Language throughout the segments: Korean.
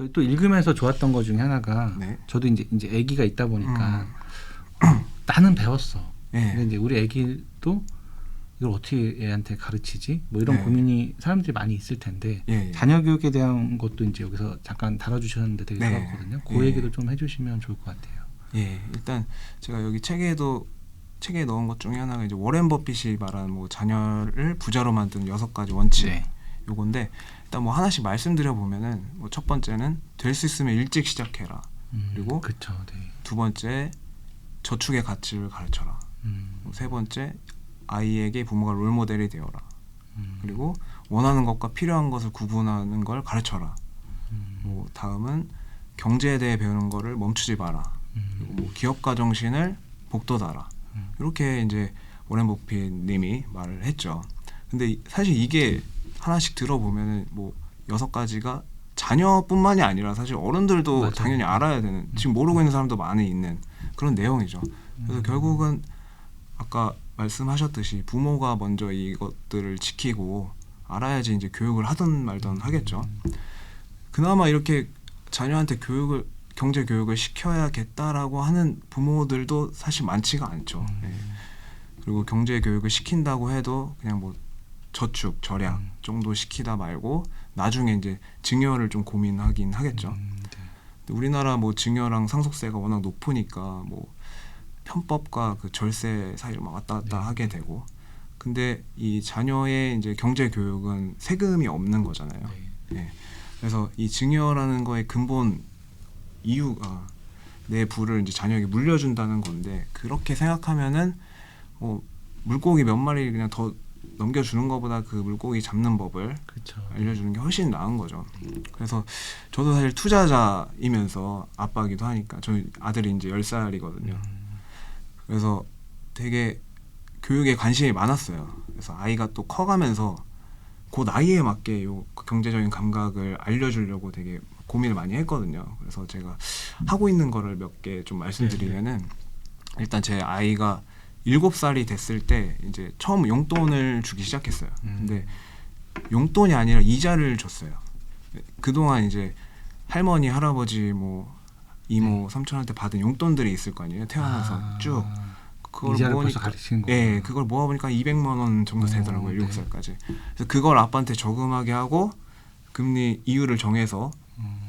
저희 또 읽으면서 좋았던 것 중에 하나가 네. 저도 이제 아기가 있다 보니까 나는 배웠어. 네. 근데 이제 우리 아기도 이걸 어떻게 애한테 가르치지? 뭐 이런 네. 고민이 사람들이 많이 있을 텐데 예. 자녀 교육에 대한 것도 이제 여기서 잠깐 다뤄주셨는데 되게 네. 좋았거든요. 그 예. 얘기도 좀 해주시면 좋을 것 같아요. 예, 일단 제가 여기 책에 넣은 것 중에 하나가 이제 워렌 버핏이 말한 뭐 자녀를 부자로 만드는 6가지 원칙 네. 요건데 일단 뭐 하나씩 말씀드려 보면은 뭐 첫 번째는 될 수 있으면 일찍 시작해라. 그리고 그쵸, 네. 두 번째 저축의 가치를 가르쳐라. 세 번째 아이에게 부모가 롤모델이 되어라. 그리고 원하는 것과 필요한 것을 구분하는 걸 가르쳐라. 뭐 다음은 경제에 대해 배우는 거를 멈추지 마라. 그리고 뭐 기업가 정신을 복돋아라. 이렇게 이제 워렌 버핏님이 말을 했죠. 근데 사실 이게 하나씩 들어보면은 뭐 6가지가 자녀뿐만이 아니라 사실 어른들도 맞아요. 당연히 알아야 되는, 지금 모르고 있는 사람도 많이 있는 그런 내용이죠. 그래서 결국은 아까 말씀하셨듯이 부모가 먼저 이것들을 지키고 알아야지 이제 교육을 하든 말든 하겠죠. 그나마 이렇게 자녀한테 경제 교육을 시켜야겠다라고 하는 부모들도 사실 많지가 않죠. 예. 그리고 경제 교육을 시킨다고 해도 그냥 뭐 저축, 절약 정도 시키다 말고 나중에 이제 증여를 좀 고민하긴 하겠죠. 근데 우리나라 뭐 증여랑 상속세가 워낙 높으니까 뭐 편법과 그 절세 사이를 막 왔다 갔다 하게 되고, 근데 이 자녀의 이제 경제 교육은 세금이 없는 거잖아요. 예. 그래서 이 증여라는 거의 근본 이유가 내 부를 이제 자녀에게 물려준다는 건데, 그렇게 생각하면은 뭐 물고기 몇 마리 그냥 더 넘겨주는 것보다 그 물고기 잡는 법을 그쵸. 알려주는 게 훨씬 나은 거죠. 그래서 저도 사실 투자자이면서 아빠기도 하니까, 저희 아들이 이제 10살이거든요. 그래서 되게 교육에 관심이 많았어요. 그래서 아이가 또 커가면서 그 나이에 맞게 요 경제적인 감각을 알려주려고 되게 고민을 많이 했거든요. 그래서 제가 하고 있는 거를 몇 개 좀 말씀드리면은, 일단 제 아이가 7살이 됐을 때 이제 처음 용돈을 주기 시작했어요. 근데 용돈이 아니라 이자를 줬어요. 그동안 이제 할머니, 할아버지, 뭐 이모, 삼촌한테 받은 용돈들이 있을 거 아니에요. 태어나서 쭉. 그걸 이자를 모으니까, 벌써 가르치는 거구나. 예, 그걸 모아보니까 200만 원 정도 되더라고요. 7살까지. 그래서 그걸 아빠한테 저금하게 하고 금리 이율을 정해서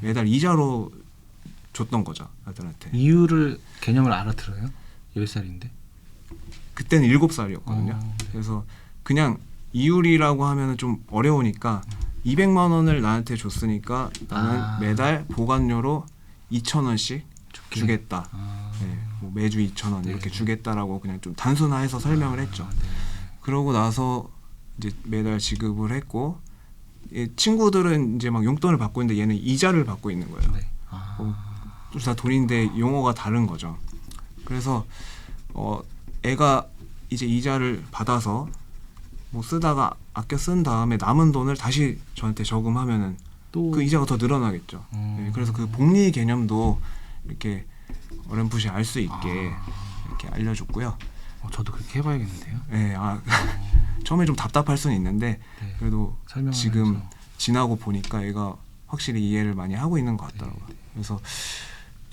매달 이자로 줬던 거죠, 아들한테. 이유를 개념을 알아들어요? 10살인데? 그때는 7살이었거든요. 네. 그래서 그냥 이율이라고 하면은 좀 어려우니까 200만 원을 나한테 줬으니까 나는 매달 보관료로 2,000원씩 주겠다. 네, 뭐 매주 2,000원 이렇게 주겠다라고 그냥 좀 단순화해서 설명을 했죠. 그러고 나서 이제 매달 지급을 했고, 친구들은 이제 막 용돈을 받고 있는데 얘는 이자를 받고 있는 거예요. 둘 다 돈인데 용어가 다른 거죠. 그래서 애가 이제 이자를 받아서 뭐 쓰다가 아껴 쓴 다음에 남은 돈을 다시 저한테 저금하면은 또 그 이자가 더 늘어나겠죠. 네, 그래서 그 복리 개념도 이렇게 어렴풋이 알 수 있게 이렇게 알려줬고요. 저도 그렇게 해봐야겠는데요. 네, 처음에 좀 답답할 수는 있는데 그래도 지금 지나고 보니까 얘가 확실히 이해를 많이 하고 있는 것 같더라고요. 그래서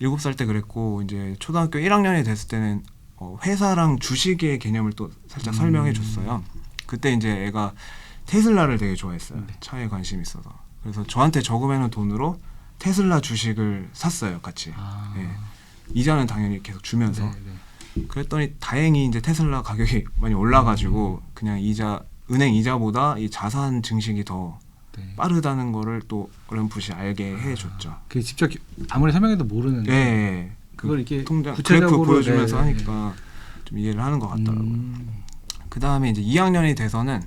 7살 때 그랬고, 이제 초등학교 1학년이 됐을 때는 회사랑 주식의 개념을 또 살짝 설명해 줬어요. 그때 이제 애가 테슬라를 되게 좋아했어요. 차에 관심이 있어서. 그래서 저한테 저금해놓은 돈으로 테슬라 주식을 샀어요, 같이. 네. 이자는 당연히 계속 주면서. 그랬더니 다행히 이제 테슬라 가격이 많이 올라가지고 그냥 은행 이자보다 이 자산 증식이 더 빠르다는 거를 또 어렴풋이 알게 해줬죠. 그 직접 아무리 설명해도 모르는데. 네. 그걸 이렇게 통장 구체적으로 그래프 보여주면서 하니까 좀 이해를 하는 것 같더라고요. 그 다음에 이제 2학년이 돼서는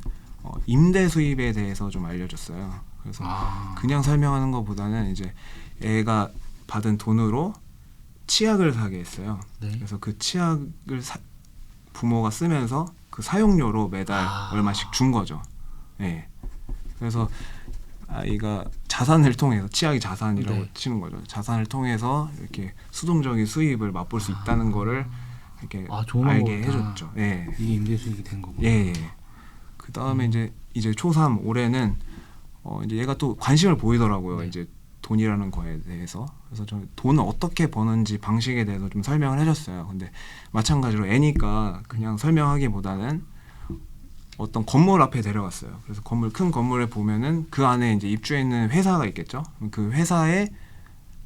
임대 수입에 대해서 좀 알려줬어요. 그래서 그냥 설명하는 것보다는 이제 애가 받은 돈으로 치약을 사게 했어요. 그래서 그 치약을 부모가 쓰면서 그 사용료로 매달 얼마씩 준 거죠. 네. 그래서 아이가 자산을 통해서, 치약이 자산이라고 치는 거죠. 자산을 통해서 이렇게 수동적인 수입을 맛볼 수 있다는 거를 이렇게 알게 해줬죠. 예. 이게 임대 수익이 된 거고. 예. 그 다음에 이제 초3 올해는 이제 얘가 또 관심을 보이더라고요. 이제 돈이라는 거에 대해서. 그래서 저 돈을 어떻게 버는지 방식에 대해서 좀 설명을 해줬어요. 근데 마찬가지로 애니까 그냥 설명하기보다는 어떤 건물 앞에 데려갔어요. 그래서 큰 건물에 보면은 그 안에 이제 입주해 있는 회사가 있겠죠. 그 회사의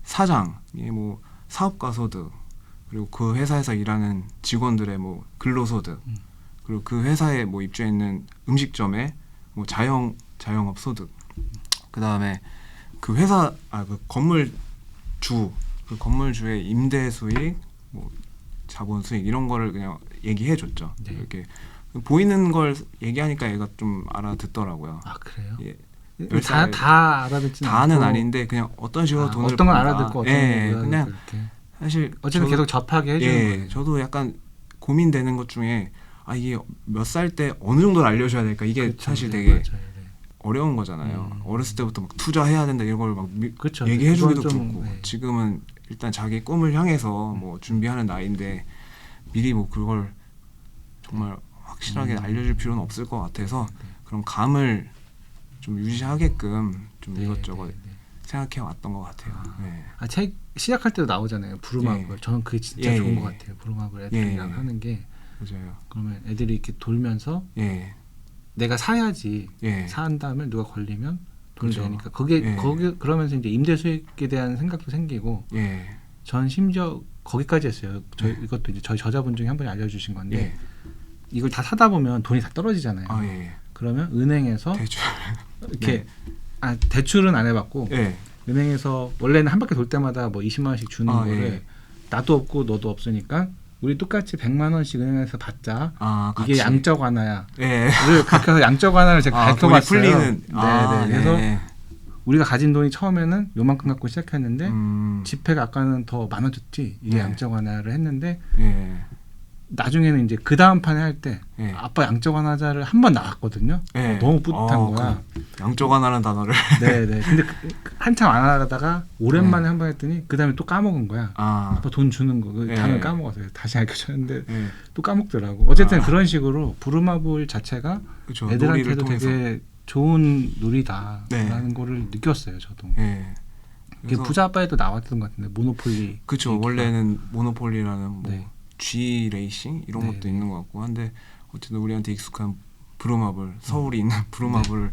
사장이 뭐 사업가 소득, 그리고 그 회사에서 일하는 직원들의 뭐 근로소득, 그리고 그 회사에 뭐 입주해 있는 음식점의 뭐 자영업 소득, 그 다음에 그 회사 그 건물주의 임대 수익, 뭐 자본 수익 이런 거를 그냥 얘기해 줬죠. 네. 이렇게 보이는 걸 얘기하니까 얘가 좀 알아듣더라고요. 아 그래요? 예. 다 알아듣지는 다는 않고. 아닌데 그냥 어떤 식으로 돈을 어떤 건 번다. 알아듣고 어떤 예, 건 그냥 이렇게. 사실 어쨌든 계속 접하게 해주는 예, 거예요. 저도 약간 고민되는 것 중에 이게 몇 살 때 어느 정도를 알려줘야 될까, 이게 그쵸, 사실 네, 되게 맞아요, 네. 어려운 거잖아요. 어렸을 때부터 막 투자해야 된다 이런 걸 막 그쵸, 얘기해주기도 그건 좀, 그렇고 네. 지금은 일단 자기 꿈을 향해서 뭐 준비하는 나이인데 미리 뭐 그걸 정말 확실하게 알려줄 필요는 없을 것 같아서 그런 감을 좀 유지하게끔 좀 네, 이것저것 네, 네. 생각해 왔던 것 같아요. 네. 책 시작할 때도 나오잖아요. 부루마블. 예. 저는 그게 진짜 예, 좋은 예. 것 같아요. 부루마블 애들이랑 예. 하는 게. 맞아요. 그러면 애들이 이렇게 돌면서 예. 내가 사야지. 예. 산 다음에 누가 걸리면 돈을 그렇죠. 내니까 거기 예. 그러면서 이제 임대 수익에 대한 생각도 생기고. 예. 전 심지어 거기까지 했어요. 이것도 이제 저희 저자분 중에 한 분이 알려주신 건데 예. 이걸 다 사다 보면 돈이 다 떨어지잖아요. 예. 그러면 은행에서 대출. 이렇게 네. 대출은 안 해봤고 예. 은행에서 원래는 한 바퀴 돌 때마다 뭐 20만 원씩 주는 거를 예. 나도 없고 너도 없으니까 우리 똑같이 100만 원씩 은행에서 받자. 같이. 이게 양적 완화야. 예. 그렇게 해서 양적 완화를 제가 돈이 밝혀봤어요. 풀리는. 네네. 그래서 네. 우리가 가진 돈이 처음에는 요만큼 갖고 시작했는데 음. 지폐가 아까는 더 많아졌지. 이게 네. 양적 완화를 했는데 예. 나중에는 이제 그 다음 판에 할 때 예. 아빠 양적 완화자를 한 번 나왔거든요. 예. 너무 뿌듯한 거야. 양쪽 하나라는 단어를. 네네. 근데 한참 안 하다가 오랜만에 한 번 했더니 그 다음에 또 까먹은 거야. 아빠 돈 주는 거. 그 예. 단어를 까먹었어요. 다시 알려줬는데 예. 또 까먹더라고. 어쨌든 그런 식으로 부루마블 자체가 그렇죠. 애들한테도 놀이를 되게 좋은 놀이다라는 네. 거를 느꼈어요. 저도. 예. 이게 부자 아빠에도 나왔던 것 같은데 모노폴리. 그렇죠. 얘기가. 원래는 모노폴리라는 뭐 네. G 레이싱 이런 네, 것도 네. 있는 것 같고 한데 어쨌든 우리한테 익숙한 부루마블, 서울이 있는 부루마블을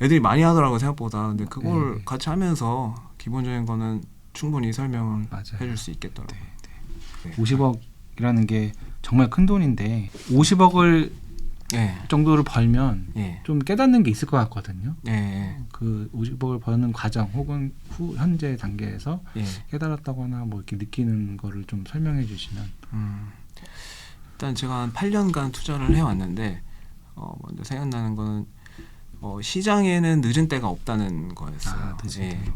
애들이 많이 하더라고 생각보다. 근데 그걸 네. 같이 하면서 기본적인 거는 충분히 설명을 맞아요. 해줄 수 있겠더라고요. 네. 50억이라는 게 정말 큰 돈인데 50억을 예. 정도를 벌면 예. 좀 깨닫는 게 있을 것 같거든요. 예. 그 50억을 버는 과정 혹은 현재 단계에서 예. 깨달았다거나 뭐 이렇게 느끼는 거를 좀 설명해 주시면. 일단 제가 한 8년간 투자를 해왔는데 먼저 생각나는 거는 시장에는 늦은 때가 없다는 거였어요. 늦은 예. 때가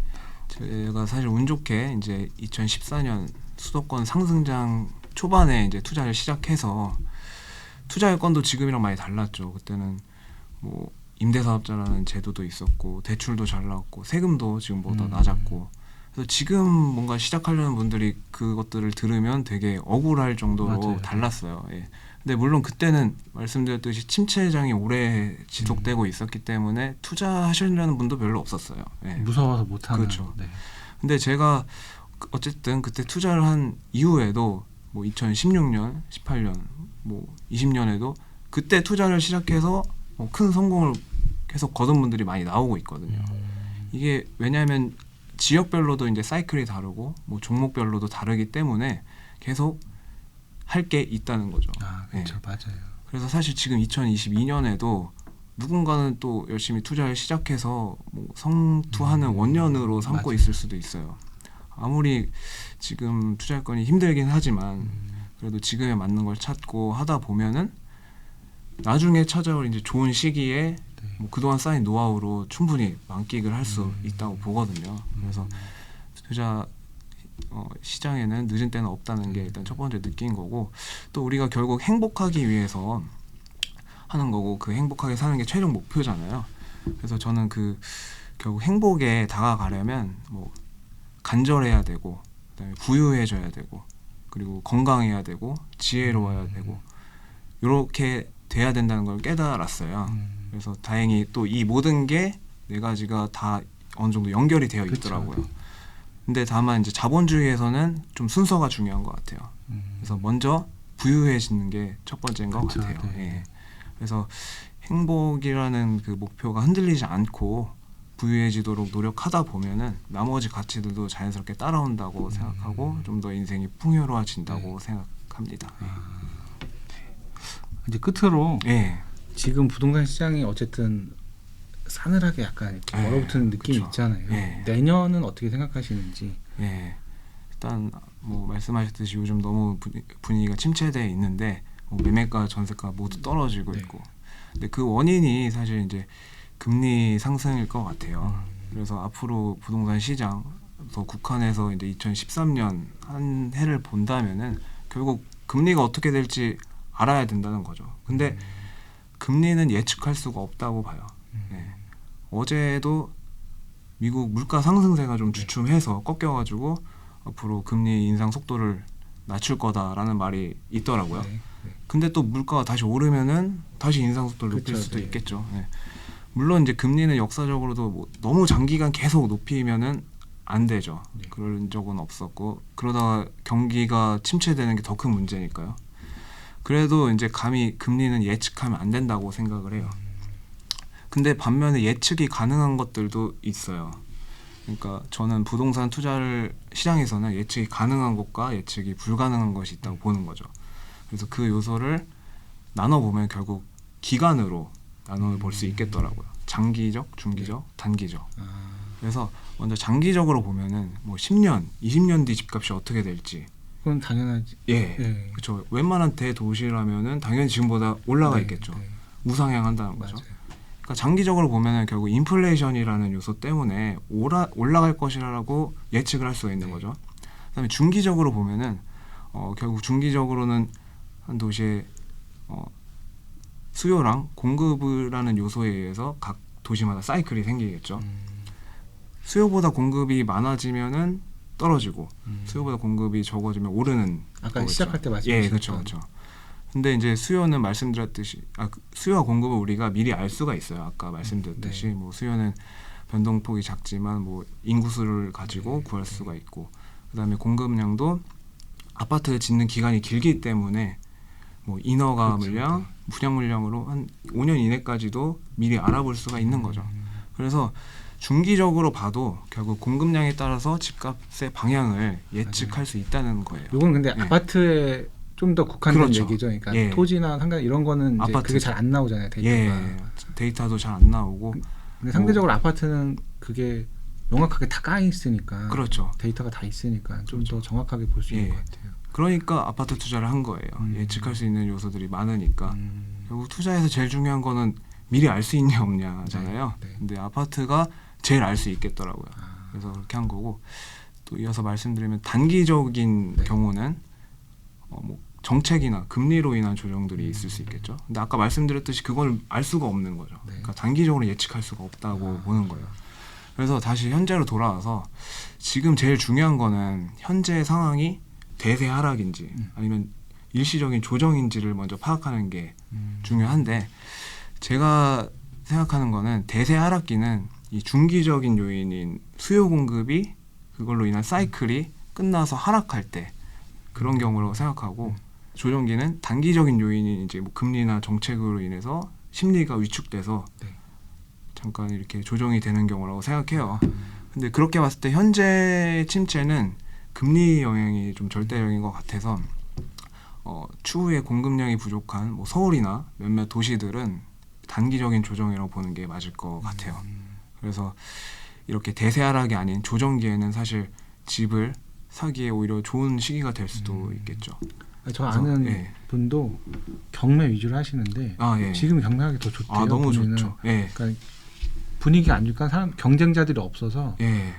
제가 사실 운 좋게 이제 2014년 수도권 상승장 초반에 이제 투자를 시작해서 투자의 건도 지금이랑 많이 달랐죠. 그때는 뭐 임대사업자라는 제도도 있었고 대출도 잘 나왔고 세금도 지금보다 낮았고 그래서 지금 뭔가 시작하려는 분들이 그것들을 들으면 되게 억울할 정도로 맞아요. 달랐어요. 예. 근데 물론 그때는 말씀드렸듯이 침체장이 오래 지속되고 있었기 때문에 투자하시려는 분도 별로 없었어요. 예. 무서워서 못하는. 그렇죠. 네. 근데 제가 어쨌든 그때 투자를 한 이후에도 뭐 2016년, 18년, 뭐 20년에도 그때 투자를 시작해서 뭐 큰 성공을 계속 거둔 분들이 많이 나오고 있거든요. 이게 왜냐하면 지역별로도 이제 사이클이 다르고 뭐 종목별로도 다르기 때문에 계속 할 게 있다는 거죠. 그렇죠. 예. 맞아요. 그래서 사실 지금 2022년에도 누군가는 또 열심히 투자를 시작해서 뭐 성투하는 원년으로 삼고 맞아요. 있을 수도 있어요. 아무리 지금 투자할 건이 힘들긴 하지만 그래도 지금에 맞는 걸 찾고 하다 보면은 나중에 찾아올 이제 좋은 시기에 뭐 그동안 쌓인 노하우로 충분히 만끽을 할 수 있다고 보거든요. 그래서 투자 시장에는 늦은 때는 없다는 게 일단 첫 번째 느낀 거고 또 우리가 결국 행복하기 위해서 하는 거고 그 행복하게 사는 게 최종 목표잖아요. 그래서 저는 그 결국 행복에 다가가려면 뭐 간절해야 되고 그다음에 부유해져야 되고 그리고 건강해야 되고 지혜로워야 되고 이렇게 돼야 된다는 걸 깨달았어요. 그래서 다행히 또 이 모든 게 네 가지가 다 어느 정도 연결이 되어 있더라고요. 그쵸. 근데 다만 이제 자본주의에서는 좀 순서가 중요한 것 같아요. 그래서 먼저 부유해지는 게 첫 번째인 것 그쵸, 같아요. 네. 예. 그래서 행복이라는 그 목표가 흔들리지 않고 부유해지도록 노력하다 보면은 나머지 가치들도 자연스럽게 따라온다고 생각하고 좀 더 인생이 풍요로워진다고 생각합니다. 이제 끝으로 예. 지금 부동산 시장이 어쨌든 싸늘하게 약간 이렇게 예, 얼어붙은 느낌이 그쵸. 있잖아요. 예. 내년은 어떻게 생각하시는지. 예. 일단 뭐 말씀하셨듯이 요즘 너무 분위기가 침체돼 있는데 뭐 매매가 전세가 모두 떨어지고 네. 있고. 근데 그 원인이 사실 이제 금리 상승일 것 같아요. 그래서 앞으로 부동산 시장 더 국한해서 이제 2013년 한 해를 본다면은 결국 금리가 어떻게 될지 알아야 된다는 거죠. 근데 금리는 예측할 수가 없다고 봐요. 네. 어제도 미국 물가 상승세가 좀 주춤해서 꺾여가지고 앞으로 금리 인상 속도를 낮출 거다라는 말이 있더라고요. 네. 근데 또 물가가 다시 오르면은 다시 인상 속도를 높일 그쵸, 수도 네. 있겠죠. 네. 물론 이제 금리는 역사적으로도 뭐 너무 장기간 계속 높이면은 안 되죠. 네. 그런 적은 없었고 그러다가 경기가 침체되는 게 더 큰 문제니까요. 그래도 이제 감히 금리는 예측하면 안 된다고 생각을 해요. 근데 반면에 예측이 가능한 것들도 있어요. 그러니까 저는 부동산 투자를 시장에서는 예측이 가능한 것과 예측이 불가능한 것이 있다고 보는 거죠. 그래서 그 요소를 나눠보면 결국 기간으로 나눠볼 수 있겠더라고요. 장기적, 중기적, 단기적. 그래서 먼저 장기적으로 보면은 뭐 10년, 20년 뒤 집값이 어떻게 될지. 그건 당연하지. 예, 네. 그렇죠. 웬만한 대도시라면은 당연히 지금보다 올라가 네, 있겠죠. 네. 우상향한다는 거죠. 맞아요. 그러니까 장기적으로 보면은 결국 인플레이션이라는 요소 때문에 올라갈 것이라고 예측을 할 수가 있는 네. 거죠. 그다음에 중기적으로 보면은 결국 중기적으로는 한 도시의 수요랑 공급이라는 요소에 의해서 각 도시마다 사이클이 생기겠죠. 수요보다 공급이 많아지면은 떨어지고 수요보다 공급이 적어지면 오르는 아까 거겠죠. 시작할 때 예, 말씀하셨던 그렇죠, 그렇죠. 근데 이제 수요는 말씀드렸듯이 수요와 공급을 우리가 미리 알 수가 있어요. 아까 말씀드렸듯이 네. 뭐 수요는 변동폭이 작지만 뭐 인구수를 가지고 구할 수가 있고 그다음에 공급량도 아파트 짓는 기간이 길기 때문에 뭐 인허가 그렇죠. 물량, 네. 분양 물량으로 한 5년 이내까지도 미리 알아볼 수가 있는 거죠. 그래서 중기적으로 봐도 결국 공급량에 따라서 집값의 방향을 예측할 수 있다는 거예요. 이건 근데 예. 아파트에 좀 더 국한된 그렇죠. 얘기죠. 그러니까 예. 토지나 상가 이런 거는 이제 아파트. 그게 잘 안 나오잖아요. 데이터가. 예, 데이터도 잘 안 나오고 근데 상대적으로 아파트는 그게 명확하게 다 까여 있으니까 그렇죠. 데이터가 다 있으니까 좀 더 정확하게 볼 수 있는 예. 것 같아요. 그러니까 아파트 투자를 한 거예요. 예측할 수 있는 요소들이 많으니까 결국 투자에서 제일 중요한 거는 미리 알 수 있냐 없냐잖아요. 네, 네. 근데 아파트가 제일 알 수 있겠더라고요. 그래서 그렇게 한 거고 또 이어서 말씀드리면 단기적인 네. 경우는 뭐 정책이나 금리로 인한 조정들이 있을 수 있겠죠. 근데 아까 말씀드렸듯이 그걸 알 수가 없는 거죠. 네. 그러니까 단기적으로 예측할 수가 없다고 보는 거예요. 그래서 다시 현재로 돌아와서 지금 제일 중요한 거는 현재 상황이 대세 하락인지 아니면 일시적인 조정인지를 먼저 파악하는 게 중요한데 제가 생각하는 거는 대세 하락기는 이 중기적인 요인인 수요 공급이 그걸로 인한 사이클이 끝나서 하락할 때 그런 경우로 생각하고 조정기는 단기적인 요인인 이제 뭐 금리나 정책으로 인해서 심리가 위축돼서 네. 잠깐 이렇게 조정이 되는 경우라고 생각해요. 근데 그렇게 봤을 때 현재 침체는 금리 영향이 좀 절대적인 것 같아서 추후에 공급량이 부족한 뭐 서울이나 몇몇 도시들은 단기적인 조정이라고 보는 게 맞을 것 같아요. 그래서 이렇게 대세 하락이 아닌 조정기에는 사실 집을 사기에 오히려 좋은 시기가 될 수도 있겠죠. 저 아는 예. 분도 경매 위주로 하시는데 예. 지금 경매하기 더 좋대요. 너무 보면은. 좋죠. 예. 그러니까 분위기가 안 좋니까 사람 경쟁자들이 없어서 예.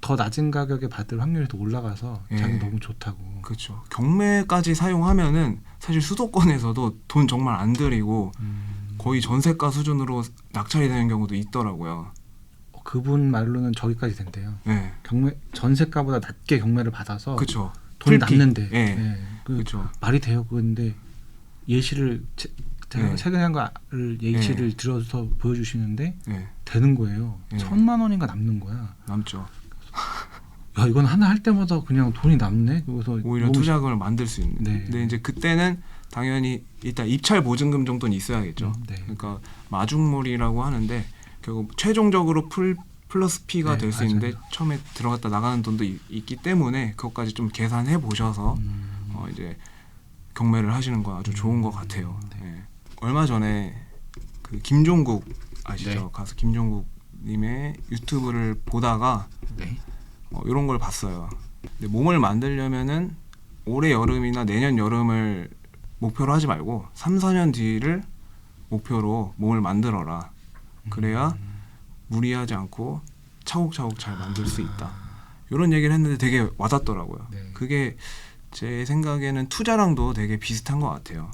더 낮은 가격에 받을 확률이 더 올라가서 예. 자기 너무 좋다고. 그렇죠. 경매까지 사용하면은 사실 수도권에서도 돈 정말 안 들이고 거의 전세가 수준으로 낙찰이 되는 경우도 있더라고요. 그분 말로는 저기까지 된대요. 예. 경매 전세가보다 낮게 경매를 받아서 그렇죠. 돈이 남는데. 예. 예. 그렇죠. 말이 돼요. 그런데 예시를 제가 예. 최근에 한 거를 예시를 들어서 보여주시는데 예. 되는 거예요. 예. 1,000만 원인가 남는 거야. 남죠. 야 이건 하나 할 때마다 그냥 돈이 남네. 그래서 오히려 투자금을 만들 수 있는. 네. 근데 이제 그때는 당연히 일단 입찰 보증금 정도는 있어야겠죠. 네. 그러니까 마중물이라고 하는데 결국 최종적으로 플러스 P가 네, 될 수 맞아요. 있는데 처음에 들어갔다 나가는 돈도 있기 때문에 그것까지 좀 계산해 보셔서 이제 경매를 하시는 건 아주 좋은 것 같아요. 네. 예. 얼마 전에 그 김종국 아시죠? 네. 가수 김종국님의 유튜브를 보다가 네. 이런 걸 봤어요. 근데 몸을 만들려면은 올해 여름이나 내년 여름을 목표로 하지 말고 3, 4년 뒤를 목표로 몸을 만들어라. 그래야 무리하지 않고 차곡차곡 잘 만들 수 있다. 이런 얘기를 했는데 되게 와닿더라고요. 네. 그게 제 생각에는 투자랑도 되게 비슷한 것 같아요.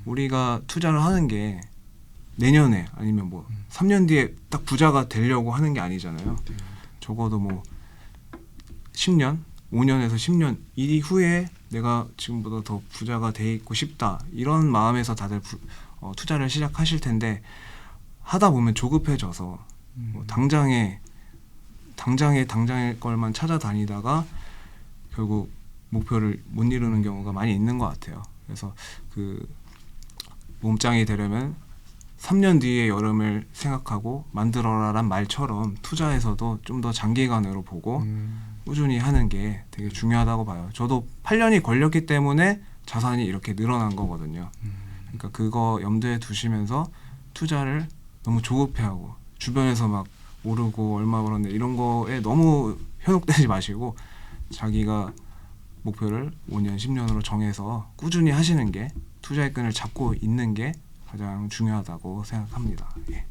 우리가 투자를 하는 게 내년에 아니면 뭐 3년 뒤에 딱 부자가 되려고 하는 게 아니잖아요. 적어도 뭐 10년, 5년에서 10년 이후에 내가 지금보다 더 부자가 돼 있고 싶다. 이런 마음에서 다들 투자를 시작하실 텐데 하다 보면 조급해져서 뭐 당장의 걸만 찾아다니다가 결국 목표를 못 이루는 경우가 많이 있는 것 같아요. 그래서 그 몸짱이 되려면 3년 뒤의 여름을 생각하고 만들어라란 말처럼 투자에서도 좀 더 장기간으로 보고 꾸준히 하는 게 되게 중요하다고 봐요. 저도 8년이 걸렸기 때문에 자산이 이렇게 늘어난 거거든요. 그러니까 그거 염두에 두시면서 투자를 너무 조급해하고 주변에서 막 오르고 얼마 벌었네 이런 거에 너무 현혹되지 마시고 자기가 목표를 5년, 10년으로 정해서 꾸준히 하시는 게 투자의 끈을 잡고 있는 게 가장 중요하다고 생각합니다. 예.